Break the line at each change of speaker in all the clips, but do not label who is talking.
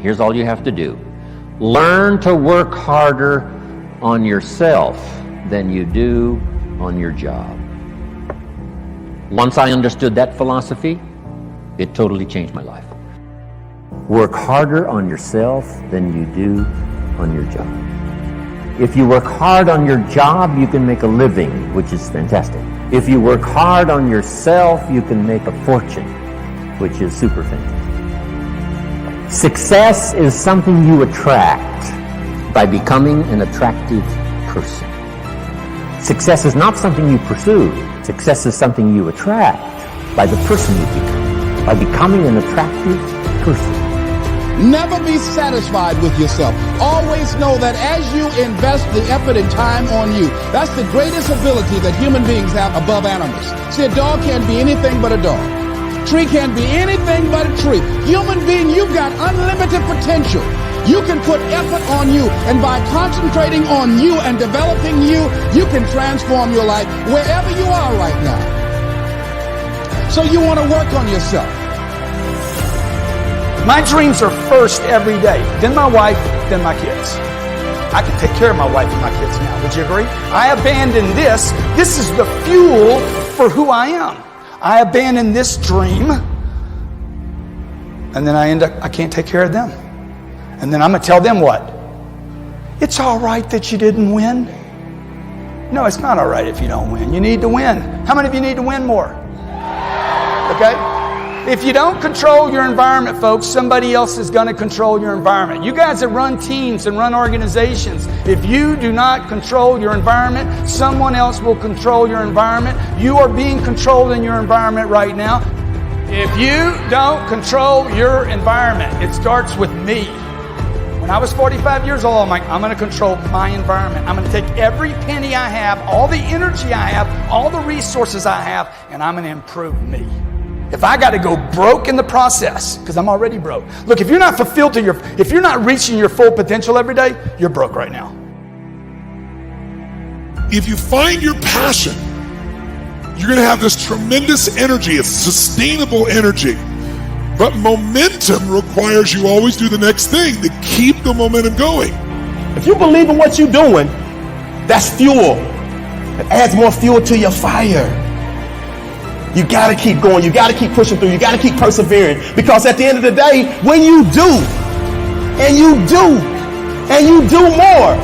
Here's all you have to do. Learn to work harder on yourself than you do on your job. Once I understood that philosophy, it totally changed my life. Work harder on yourself than you do on your job. If you work hard on your job, you can make a living, which is fantastic. If you work hard on yourself, you can make a fortune, which is super fantastic. Success is something you attract by becoming an attractive person. Success is not something you pursue. Success is something you attract by the person you become, by becoming an attractive person.
Never be satisfied with yourself. Always know that as you invest the effort and time on you, that's the greatest ability that human beings have above animals. See, a dog can't be anything but a dog. Tree can't be anything but a tree. Human being, you've got unlimited potential. You can put effort on you, and by concentrating on you and developing you, you can transform your life wherever you are right now. So you want to work on yourself.
My dreams are first every day, then my wife, then my kids. I can take care of my wife and my kids now. Would you agree? I abandoned this. This is the fuel for who I am. I abandoned this dream, and then I can't take care of them. And then I'm going to tell them what? It's all right that you didn't win. No, it's not all right if you don't win. You need to win. How many of you need to win more? Okay? If you don't control your environment, folks, somebody else is going to control your environment. You guys that run teams and run organizations, if you do not control your environment, someone else will control your environment. You are being controlled in your environment right now. If you don't control your environment, it starts with me. When I was 45 years old, I'm like, I'm going to control my environment. I'm going to take every penny I have, all the energy I have, all the resources I have, and I'm going to improve me. If I got to go broke in the process, because I'm already broke. Look, if you're not fulfilled if you're not reaching your full potential every day, you're broke right now.
If you find your passion, you're going to have this tremendous energy. It's sustainable energy. But momentum requires you always do the next thing to keep the momentum going.
If you believe in what you're doing, that's fuel. It adds more fuel to your fire. You gotta keep going, you gotta keep pushing through, you gotta keep persevering. Because at the end of the day, when you do, and you do, and you do more,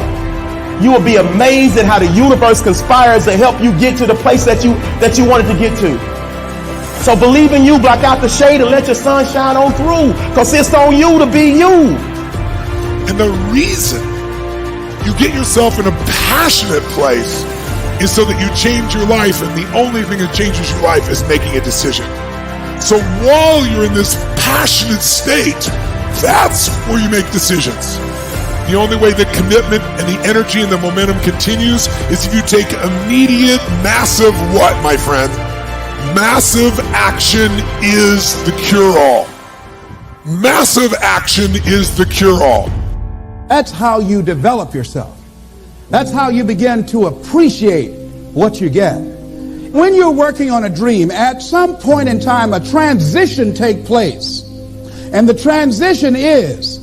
you will be amazed at how the universe conspires to help you get to the place that you wanted to get to. So believe in you, block out the shade, and let your sun shine on through. Because it's on you to be you.
And the reason you get yourself in a passionate place is so that you change your life, and the only thing that changes your life is making a decision. So while you're in this passionate state, that's where you make decisions. The only way the commitment and the energy and the momentum continues is if you take immediate, massive what, my friend? Massive action is the cure-all. Massive action is the cure-all.
That's how you develop yourself. That's how you begin to appreciate what you get. When you're working on a dream, at some point in time, a transition takes place. And the transition is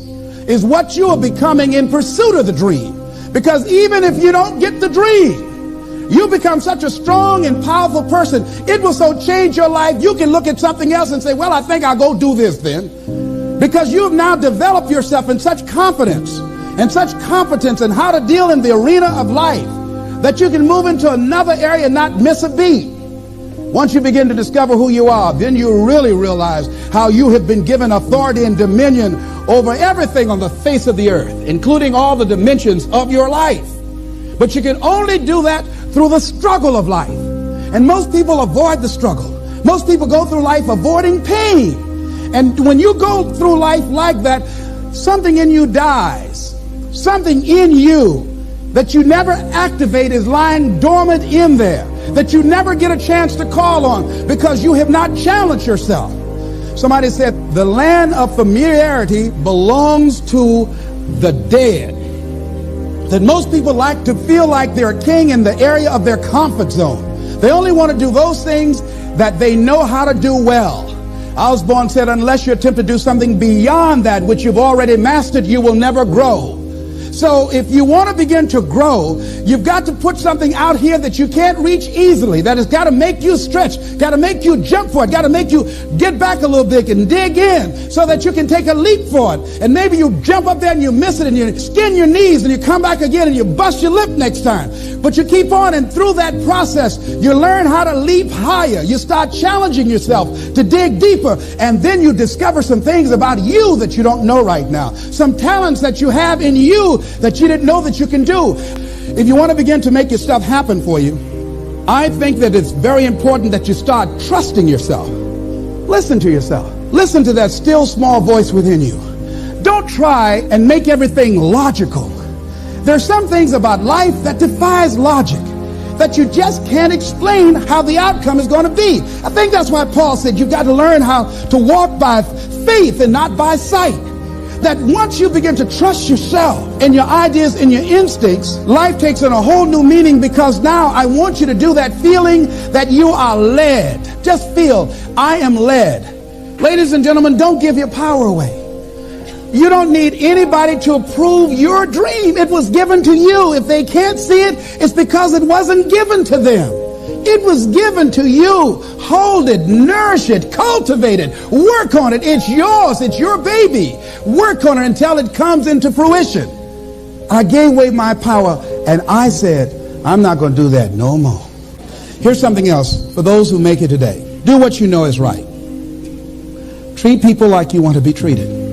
what you are becoming in pursuit of the dream. Because even if you don't get the dream, you become such a strong and powerful person. It will so change your life, you can look at something else and say, well, I think I'll go do this then. Because you have now developed yourself in such confidence and such competence in how to deal in the arena of life that you can move into another area and not miss a beat. Once you begin to discover who you are, then you really realize how you have been given authority and dominion over everything on the face of the earth, including all the dimensions of your life. But you can only do that through the struggle of life. And most people avoid the struggle. Most people go through life avoiding pain. And when you go through life like that, something in you dies. Something in you that you never activate is lying dormant in there, that you never get a chance to call on because you have not challenged yourself. Somebody said the land of familiarity belongs to the dead. That most people like to feel like they're a king in the area of their comfort zone. They only want to do those things that they know how to do well. Osborne said, unless you attempt to do something beyond that which you've already mastered, you will never grow. So if you want to begin to grow, you've got to put something out here that you can't reach easily, that has got to make you stretch, got to make you jump for it, got to make you get back a little bit and dig in so that you can take a leap for it. And maybe you jump up there and you miss it and you skin your knees and you come back again and you bust your lip next time. But you keep on, and through that process, you learn how to leap higher. You start challenging yourself to dig deeper, and then you discover some things about you that you don't know right now. Some talents that you have in you that you didn't know that you can do. If you want to begin to make your stuff happen for you, I think that it's very important that you start trusting yourself. Listen to yourself. Listen to that still small voice within you. Don't try and make everything logical. There's some things about life that defies logic, that you just can't explain how the outcome is going to be. I think that's why Paul said you've got to learn how to walk by faith and not by sight. That once you begin to trust yourself and your ideas and your instincts, life takes on a whole new meaning, because now I want you to do that feeling that you are led. Just feel, I am led. Ladies and gentlemen, don't give your power away. You don't need anybody to approve your dream. It was given to you. If they can't see it, it's because it wasn't given to them. It was given to you. Hold it, nourish it, cultivate it, work on it. It's yours. It's your baby. Work on it until it comes into fruition. I gave away my power, and I said, I'm not going to do that no more. Here's something else for those who make it today. Do what you know is right. Treat people like you want to be treated.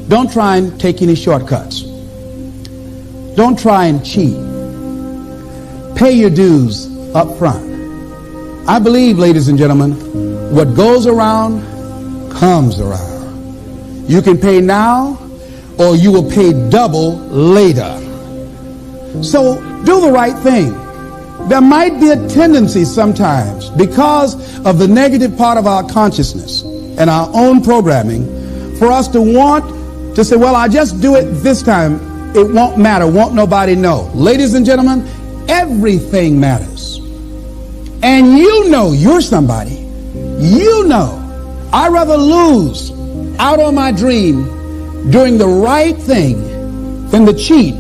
Don't try and take any shortcuts. Don't try and cheat. Pay your dues up front. I believe, ladies and gentlemen, what goes around comes around. You can pay now, or you will pay double later. So do the right thing. There might be a tendency sometimes, because of the negative part of our consciousness and our own programming, for us to want to say, well, I'll just do it this time. It won't matter. Won't nobody know. Ladies and gentlemen, everything matters. And you know you're somebody. You know. I'd rather lose out on my dream doing the right thing than the cheat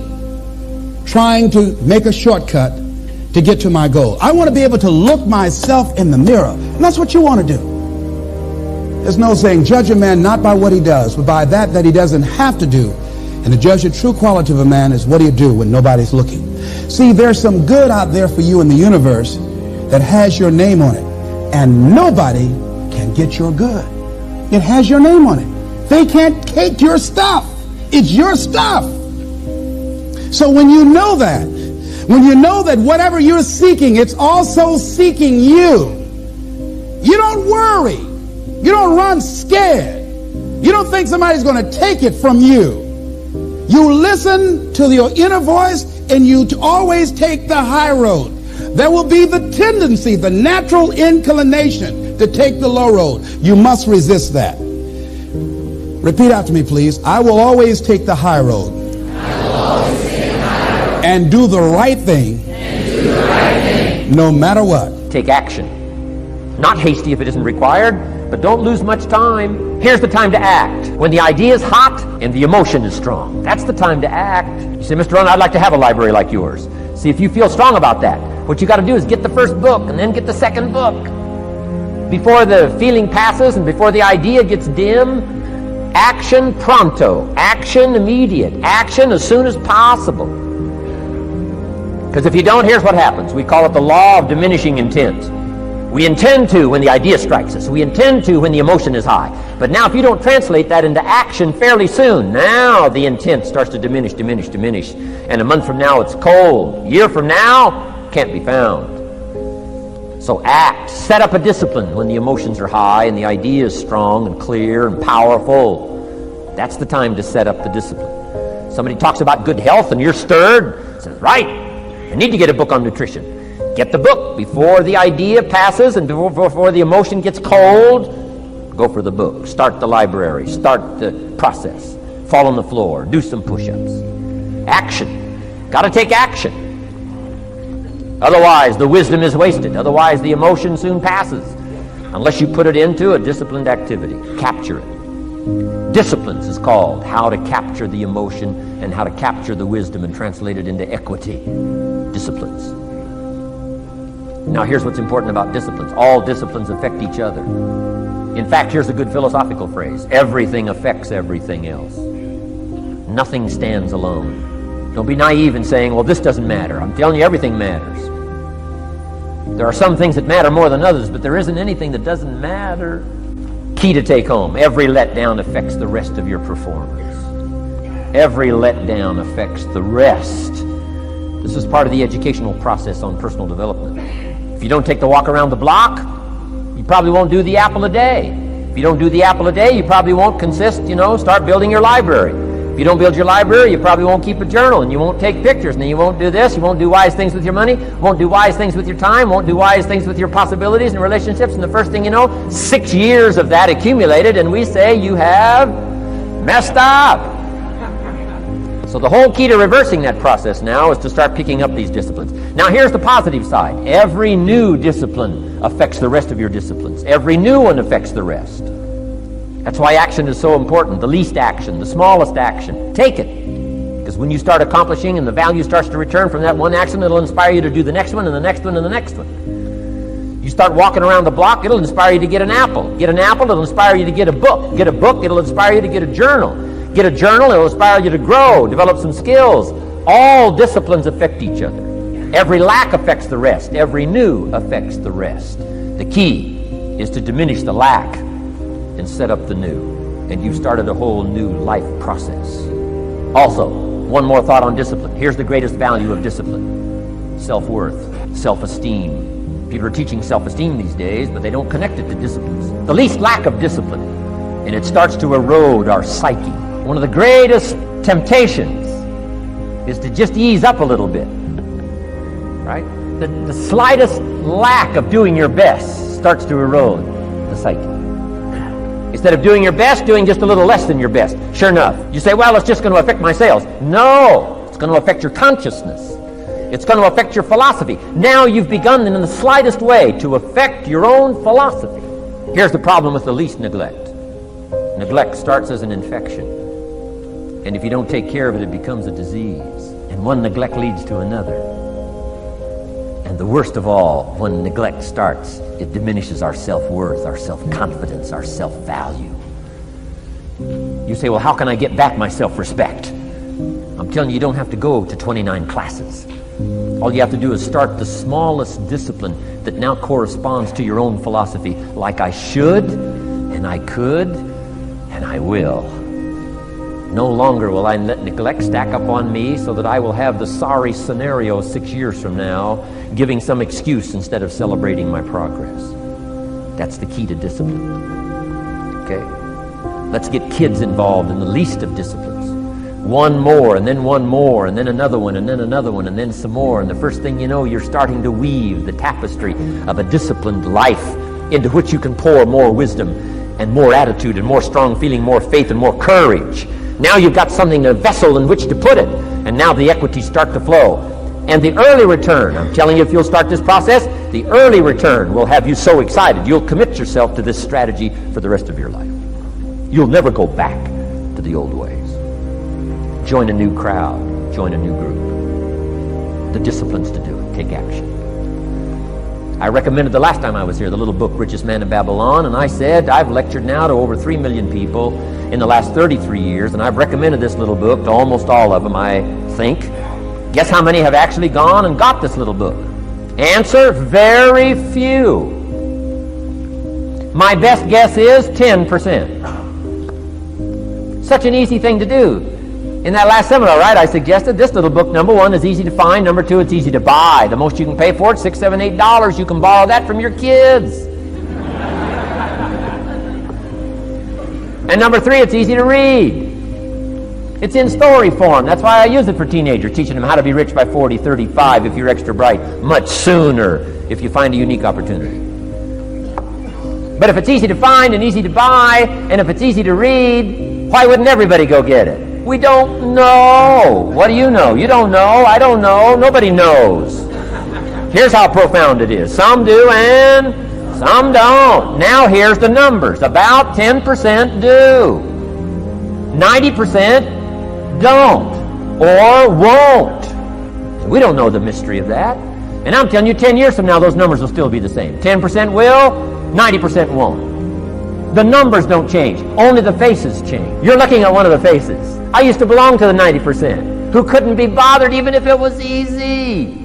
trying to make a shortcut to get to my goal. I want to be able to look myself in the mirror. And that's what you want to do. There's no saying, judge a man not by what he does, but by that he doesn't have to do. And to judge the true quality of a man is what do you do when nobody's looking. See, there's some good out there for you in the universe that has your name on it. And nobody can get your good. It has your name on it. They can't take your stuff. It's your stuff. So when you know that whatever you're seeking, it's also seeking you, you don't worry. You don't run scared. You don't think somebody's going to take it from you. You listen to your inner voice, and you always take the high road. There will be the tendency, the natural inclination to take the low road. You must resist that. Repeat after me, please. I will always take the high road. I will always take the high road. And do the right thing. No matter what.
Take action. Not hasty if it isn't required. But don't lose much time. Here's the time to act. When the idea is hot and the emotion is strong. That's the time to act. You say, Mr. Rohn, I'd like to have a library like yours. See, if you feel strong about that, what you got to do is get the first book and then get the second book. Before the feeling passes and before the idea gets dim, action pronto. Action immediate. Action as soon as possible. Because if you don't, here's what happens. We call it the law of diminishing intent. We intend to when the idea strikes us. We intend to when the emotion is high. But now if you don't translate that into action fairly soon, now the intent starts to diminish. And a month from now it's cold. A year from now, can't be found. So act. Set up a discipline when the emotions are high and the idea is strong and clear and powerful. That's the time to set up the discipline. Somebody talks about good health and you're stirred. Says, right, I need to get a book on nutrition. Get the book before the idea passes and before the emotion gets cold. Go for the book. Start the library. Start the process. Fall on the floor. Do some push-ups. Action. Got to take action. Otherwise, the wisdom is wasted. Otherwise, the emotion soon passes. unless you put it into a disciplined activity. Capture it. Disciplines is called how to capture the emotion and how to capture the wisdom and translate it into equity. Disciplines. Now here's what's important about disciplines. All disciplines affect each other. In fact, here's a good philosophical phrase. Everything affects everything else. Nothing stands alone. Don't be naive in saying, well, this doesn't matter. I'm telling you, everything matters. There are some things that matter more than others, but there isn't anything that doesn't matter. Key to take home. Every letdown affects the rest of your performance. Every letdown affects the rest. This is part of the educational process on personal development. If you don't take the walk around the block, you probably won't do the apple a day. If you don't do the apple a day, you probably won't start building your library. If you don't build your library, you probably won't keep a journal, and you won't take pictures, and then you won't do this, you won't do wise things with your money, won't do wise things with your time, won't do wise things with your possibilities and relationships, and the first thing you know, 6 years of that accumulated, and we say you have messed up. So the whole key to reversing that process now is to start picking up these disciplines. Now here's the positive side. Every new discipline affects the rest of your disciplines. Every new one affects the rest. That's why action is so important. The least action, the smallest action. Take it. Because when you start accomplishing and the value starts to return from that one action, it'll inspire you to do the next one and the next one and the next one. You start walking around the block, it'll inspire you to get an apple. Get an apple, it'll inspire you to get a book. Get a book, it'll inspire you to get a journal. Get a journal, it'll inspire you to grow, develop some skills. All disciplines affect each other. Every lack affects the rest. Every new affects the rest. The key is to diminish the lack and set up the new. And you've started a whole new life process. Also, one more thought on discipline. Here's the greatest value of discipline. Self-worth, self-esteem. People are teaching self-esteem these days, but they don't connect it to disciplines. The least lack of discipline, and it starts to erode our psyche. One of the greatest temptations is to just ease up a little bit, right? The slightest lack of doing your best starts to erode the psyche. Instead of doing your best, doing just a little less than your best. Sure enough, you say, well, it's just going to affect my sales. No, it's going to affect your consciousness. It's going to affect your philosophy. Now you've begun in the slightest way to affect your own philosophy. Here's the problem with the least neglect. Neglect starts as an infection. And if you don't take care of it, it becomes a disease. And one neglect leads to another. And the worst of all, when neglect starts, it diminishes our self-worth, our self-confidence, our self-value. You say, well, how can I get back my self-respect? I'm telling you, you don't have to go to 29 classes. All you have to do is start the smallest discipline that now corresponds to your own philosophy, like I should, and I could, and I will. No longer will I let neglect stack up on me so that I will have the sorry scenario 6 years from now, giving some excuse instead of celebrating my progress. That's the key to discipline. Okay? Let's get kids involved in the least of disciplines. One more, and then one more, and then another one, and then another one, and then some more. And the first thing you know, you're starting to weave the tapestry of a disciplined life into which you can pour more wisdom and more attitude and more strong feeling, more faith and more courage. Now you've got something, a vessel in which to put it. And now the equities start to flow. And the early return, I'm telling you, if you'll start this process, the early return will have you so excited. You'll commit yourself to this strategy for the rest of your life. You'll never go back to the old ways. Join a new crowd. Join a new group. The disciplines to do it. Take action. I recommended the last time I was here the little book, Richest Man in Babylon, and I said I've lectured now to over 3 million people in the last 33 years, and I've recommended this little book to almost all of them, I think. Guess how many have actually gone and got this little book? Answer, very few. My best guess is 10%. Such an easy thing to do. In that last seminar, right, I suggested this little book, number one, is easy to find. Number two, it's easy to buy. The most you can pay for it, $6, $7, $8. You can borrow that from your kids. And number three, it's easy to read. It's in story form. That's why I use it for teenagers, teaching them how to be rich by 40, 35 if you're extra bright, much sooner if you find a unique opportunity. But if it's easy to find and easy to buy, and if it's easy to read, why wouldn't everybody go get it? We don't know. What do you know? You don't know. I don't know. Nobody knows. Here's how profound it is. Some do and some don't. Now here's the numbers. About 10% do. 90% don't or won't. We don't know the mystery of that. And I'm telling you, 10 years from now, those numbers will still be the same. 10% will, 90% won't. The numbers don't change. Only the faces change. You're looking at one of the faces. I used to belong to the 90% who couldn't be bothered even if it was easy.